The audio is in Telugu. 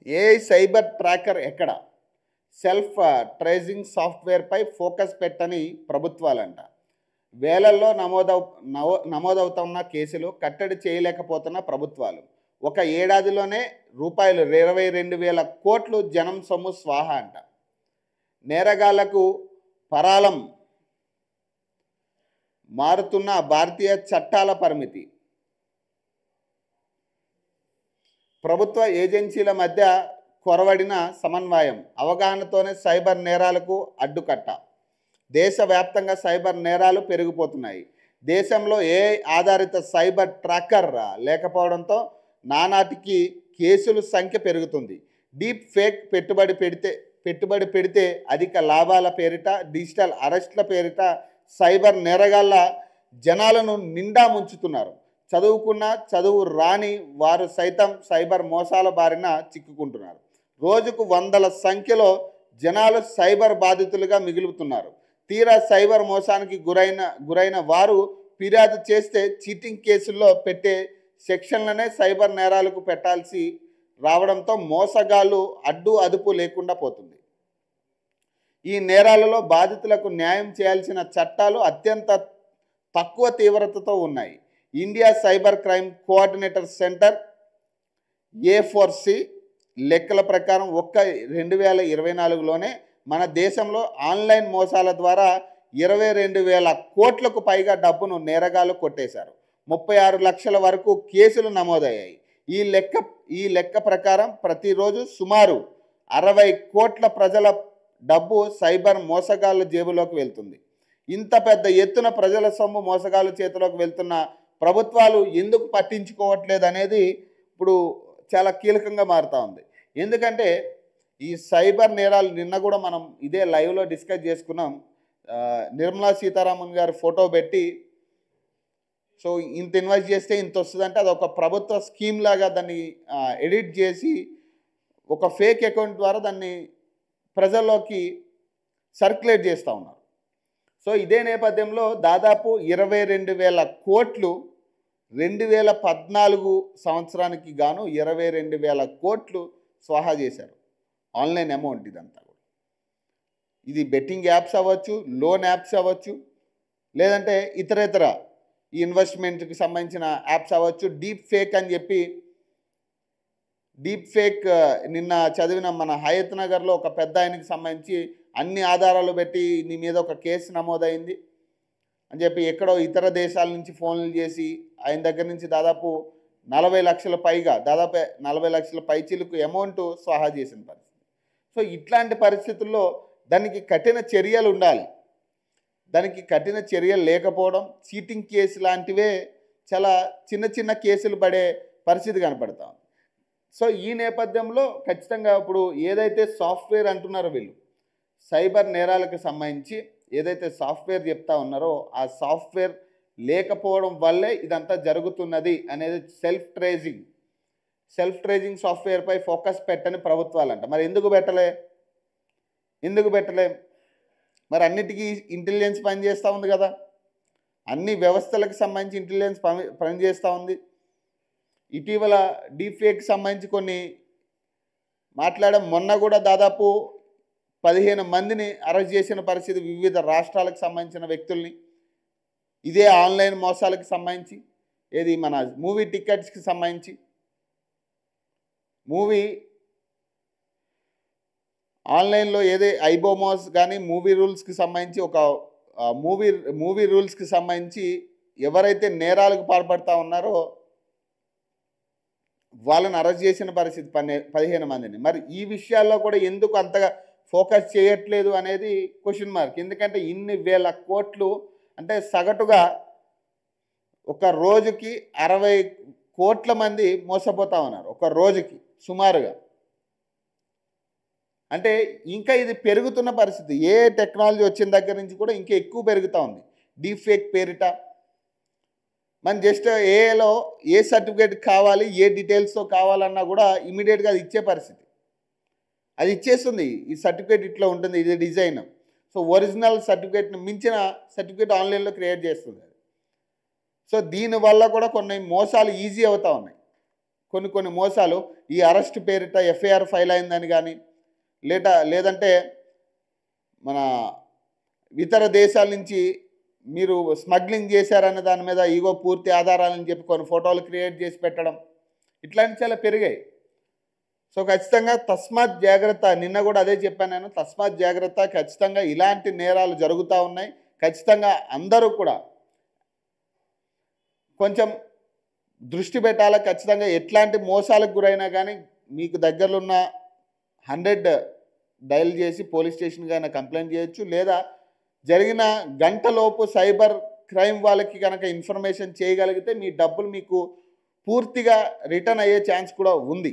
ఏఐ సైబర్ ట్రాకర్ ఎక్కడ? సెల్ఫ్ ట్రేసింగ్ సాఫ్ట్వేర్పై ఫోకస్ పెట్టని ప్రభుత్వాలంట. వేలల్లో నమోదవుతున్న కేసులు కట్టడి చేయలేకపోతున్న ప్రభుత్వాలు. ఒక ఏడాదిలోనే రూపాయలు 22,000 కోట్లు జనం సొమ్ము స్వాహా అంట. నేరగాళ్లకు పరాలం మారుతున్న భారతీయ చట్టాల పరిమితి. ప్రభుత్వ ఏజెన్సీల మధ్య కొరవడిన సమన్వయం, అవగాహనతోనే సైబర్ నేరాలకు అడ్డుకట్ట. దేశవ్యాప్తంగా సైబర్ నేరాలు పెరిగిపోతున్నాయి. దేశంలో ఏఐ ఆధారిత సైబర్ ట్రాకర్ లేకపోవడంతో నానాటికి కేసుల సంఖ్య పెరుగుతుంది. డీప్ ఫేక్ పెట్టుబడి పెడితే అధిక లాభాల పేరిట, డిజిటల్ అరెస్ట్ల పేరిట సైబర్ నేరగాళ్ల జనాలను నిండా ముంచుతున్నారు. చదువుకున్న చదువు రాని వారు సైతం సైబర్ మోసాల బారిన చిక్కుకుంటున్నారు. రోజుకు వందల సంఖ్యలో జనాలు సైబర్ బాధితులుగా మిగులుతున్నారు. తీరా సైబర్ మోసానికి గురైన వారు ఫిర్యాదు చేస్తే చీటింగ్ కేసుల్లో పెట్టే సెక్షన్లనే సైబర్ నేరాలకు పెట్టాల్సి రావడంతో మోసగాళ్ళు అదుపు లేకుండా పోతుంది. ఈ నేరాలలో బాధితులకు న్యాయం చేయాల్సిన చట్టాలు అత్యంత తక్కువ తీవ్రతతో ఉన్నాయి. India cyber crime coordinator centre A4C లెక్కల ప్రకారం 2024లోనే మన దేశంలో ఆన్లైన్ మోసాల ద్వారా 22,000 కోట్లకు పైగా డబ్బును నేరగాళ్లు కొట్టేశారు. 36 లక్షల వరకు కేసులు నమోదయ్యాయి. ఈ లెక్క ప్రకారం ప్రతిరోజు సుమారు 60 కోట్ల ప్రజల డబ్బు సైబర్ మోసగాళ్ల జేబులోకి వెళ్తుంది. ఇంత పెద్ద ఎత్తున ప్రజల సొమ్ము మోసగాళ్ల చేతిలోకి వెళ్తున్న ప్రభుత్వాలు ఎందుకు పట్టించుకోవట్లేదు అనేది ఇప్పుడు చాలా కీలకంగా మారుతూ ఉంది. ఎందుకంటే ఈ సైబర్ నేరాలు నిన్న కూడా మనం ఇదే లైవ్లో డిస్కస్ చేసుకున్నాం. నిర్మలా సీతారామన్ గారు ఫోటో పెట్టి, సో ఇంత ఇన్వెస్ట్ చేస్తే ఇంత వస్తుందంటే అది ఒక ప్రభుత్వ స్కీమ్ లాగా దాన్ని ఎడిట్ చేసి ఒక ఫేక్ అకౌంట్ ద్వారా దాన్ని ప్రజల్లోకి సర్క్యులేట్ చేస్తూ ఉన్నారు. సో ఇదే నేపథ్యంలో దాదాపు 22,000 కోట్లు 2014 సంవత్సరానికి గాను 22,000 కోట్లు స్వాహా చేశారు. ఆన్లైన్ అమౌంట్ ఇదంతా కూడా. ఇది బెట్టింగ్ యాప్స్ అవ్వచ్చు, లోన్ యాప్స్ అవ్వచ్చు, లేదంటే ఇతర ఈ ఇన్వెస్ట్మెంట్కి సంబంధించిన యాప్స్ అవ్వచ్చు. డీప్ ఫేక్ అని చెప్పి నిన్న చదివిన మన హయత్ నగర్లో ఒక పెద్ద ఆయనకి సంబంధించి అన్ని ఆధారాలు పెట్టి నీ మీద ఒక కేసు నమోదైంది అని చెప్పి ఎక్కడో ఇతర దేశాల నుంచి ఫోన్లు చేసి ఆయన దగ్గర నుంచి దాదాపు 40 లక్షల పైగా, దాదాపు 40 లక్షల పైచీలకు అమౌంట్ స్వాహా చేసిన పరిస్థితి. సో ఇట్లాంటి పరిస్థితుల్లో దానికి కఠిన చర్యలు ఉండాలి. దానికి కఠిన చర్యలు లేకపోవడం, చీటింగ్ కేసు లాంటివే చాలా చిన్న కేసులు పడే పరిస్థితి కనపడతాం. సో ఈ నేపథ్యంలో ఖచ్చితంగా ఇప్పుడు ఏదైతే సాఫ్ట్వేర్ అంటున్నారో వీళ్ళు సైబర్ నేరాలకు సంబంధించి ఏదైతే సాఫ్ట్వేర్ చెప్తా ఉన్నారో ఆ సాఫ్ట్వేర్ లేకపోవడం వల్లే ఇదంతా జరుగుతున్నది అనేది సెల్ఫ్ ట్రేజింగ్ సాఫ్ట్వేర్పై ఫోకస్ పెట్టని ప్రభుత్వాలంట. మరి ఎందుకు పెట్టలే? మరి అన్నిటికీ ఇంటెలిజెన్స్ పనిచేస్తూ ఉంది కదా, అన్ని వ్యవస్థలకు సంబంధించి ఇంటెలిజెన్స్ పనిచేస్తూ ఉంది. ఇటీవల డీప్ ఫేక్ సంబంధించి కొన్ని మాట్లాడడం, మొన్న కూడా దాదాపు 15 మందిని అరెస్ట్ చేసిన పరిస్థితి, వివిధ రాష్ట్రాలకు సంబంధించిన వ్యక్తుల్ని. ఇదే ఆన్లైన్ మోసాలకు సంబంధించి, ఏది మన మూవీ టికెట్స్కి సంబంధించి, మూవీ ఆన్లైన్లో ఏదే ఐబోమోస్ కానీ మూవీ రూల్స్కి సంబంధించి ఒక మూవీ రూల్స్కి సంబంధించి ఎవరైతే నేరాలకు పాల్పడతా ఉన్నారో వాళ్ళని అరెస్ట్ చేసిన పరిస్థితి 15 మందిని. మరి ఈ విషయాల్లో కూడా ఎందుకు అంతగా ఫోకస్ చేయట్లేదు అనేది క్వశ్చన్ మార్క్. ఎందుకంటే ఇన్ని వేల కోట్లు అంటే సగటుగా ఒక రోజుకి 60 కోట్ల మంది మోసపోతూ ఉన్నారు ఒక రోజుకి సుమారుగా. అంటే ఇంకా ఇది పెరుగుతున్న పరిస్థితి. ఏ టెక్నాలజీ వచ్చిన దగ్గర నుంచి కూడా ఇంకా ఎక్కువ పెరుగుతూ ఉంది. డీప్ ఫేక్ పేరిట మనం జస్ట్ ఏలో ఏ సర్టిఫికేట్ కావాలి, ఏ డీటెయిల్స్తో కావాలన్నా కూడా ఇమీడియట్గా అది ఇచ్చే పరిస్థితి. అది ఇచ్చేస్తుంది. ఈ సర్టిఫికేట్ ఇట్లా ఉంటుంది, ఇది డిజైన్. సో ఒరిజినల్ సర్టిఫికేట్ని మించిన సర్టిఫికేట్ ఆన్లైన్లో క్రియేట్ చేస్తుంది. సో దీనివల్ల కూడా కొన్ని మోసాలు ఈజీ అవుతూ ఉన్నాయి. కొన్ని మోసాలు ఈ అరెస్ట్ పేరిట ఎఫ్ఐఆర్ ఫైల్ అయిందని కానీ లేదంటే మన ఇతర దేశాల నుంచి మీరు స్మగ్లింగ్ చేశారన్న దాని మీద ఇగో పూర్తి ఆధారాలని చెప్పి కొన్ని ఫోటోలు క్రియేట్ చేసి పెట్టడం, ఇట్లాంటివి చాలా పెరిగాయి. సో ఖచ్చితంగా తస్మాత్ జాగ్రత్త, నిన్న కూడా అదే చెప్పాను నేను, తస్మాత్ జాగ్రత్త. ఖచ్చితంగా ఇలాంటి నేరాలు జరుగుతూ ఉన్నాయి. ఖచ్చితంగా అందరూ కూడా కొంచెం దృష్టి పెట్టాలి. ఖచ్చితంగా ఎట్లాంటి మోసాలకు గురైనా కానీ మీకు దగ్గరలో ఉన్న 100 డయల్ చేసి పోలీస్ స్టేషన్కి అయినా కంప్లైంట్ చేయొచ్చు, లేదా జరిగిన గంటలోపు సైబర్ క్రైమ్ వాళ్ళకి కనుక ఇన్ఫర్మేషన్ చేయగలిగితే మీ డబ్బులు మీకు పూర్తిగా రిటర్న్ అయ్యే ఛాన్స్ కూడా ఉంది.